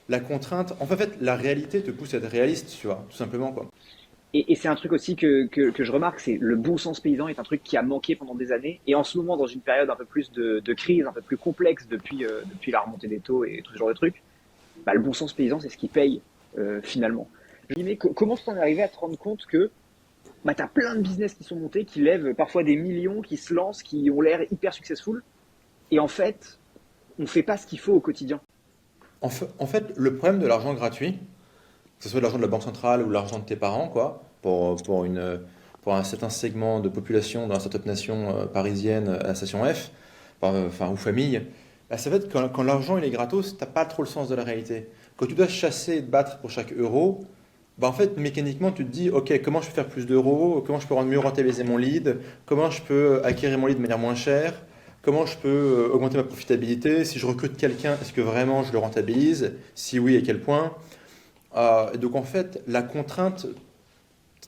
La contrainte, en fait, la réalité te pousse à être réaliste, tu vois, tout simplement, quoi. Et c'est un truc aussi que je remarque, c'est le bon sens paysan est un truc qui a manqué pendant des années. Et en ce moment, dans une période un peu plus de crise, un peu plus complexe depuis la remontée des taux et tout ce genre de trucs, bah, le bon sens paysan, c'est ce qui paye finalement. Je me dis, mais comment t'en es arrivé à te rendre compte que bah, t'as plein de business qui sont montés, qui lèvent parfois des millions, qui se lancent, qui ont l'air hyper successful, et en fait, on fait pas ce qu'il faut au quotidien. En fait, le problème de l'argent gratuit, que ce soit l'argent de la banque centrale ou l'argent de tes parents, quoi, pour un certain segment de population dans la startup nation parisienne à la station F, enfin, ou famille, bah, ça va être quand l'argent il est gratos, t'as pas trop le sens de la réalité. Quand tu dois chasser et te battre pour chaque euro, bah, en fait, mécaniquement, tu te dis, ok, comment je peux faire plus d'euros, comment je peux mieux rentabiliser mon lead, comment je peux acquérir mon lead de manière moins chère, comment je peux augmenter ma profitabilité, si je recrute quelqu'un, est-ce que vraiment je le rentabilise, si oui, à quel point. Donc en fait, la contrainte,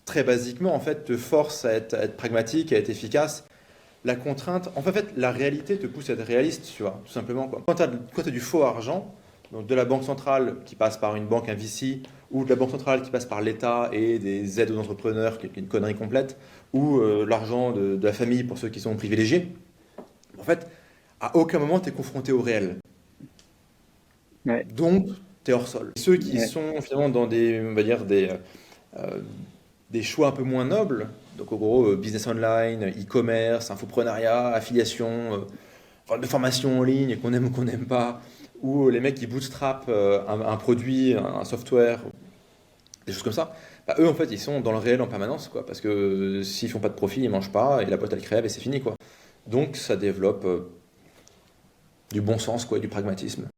très basiquement, en fait, te force à être pragmatique, à être efficace. La contrainte, en fait, la réalité te pousse à être réaliste, tu vois, tout simplement, quoi. Quand tu as du faux argent, donc de la banque centrale qui passe par une banque, un VC, ou de la banque centrale qui passe par l'État et des aides aux entrepreneurs, qui est une connerie complète, ou l'argent de la famille pour ceux qui sont privilégiés, en fait, à aucun moment tu es confronté au réel. Ouais, Donc, tu es hors sol. Ceux qui ouais, sont finalement dans des, on va dire, euh, des choix un peu moins nobles, donc en gros, business online, e-commerce, infoprenariat, affiliation, enfin, de formation en ligne, qu'on aime ou qu'on n'aime pas, ou les mecs qui bootstrap un produit, un software, des choses comme ça, bah, eux en fait ils sont dans le réel en permanence, quoi, parce que s'ils font pas de profit, ils mangent pas, et la boîte elle crève et c'est fini, quoi. Donc ça développe du bon sens, quoi, et du pragmatisme.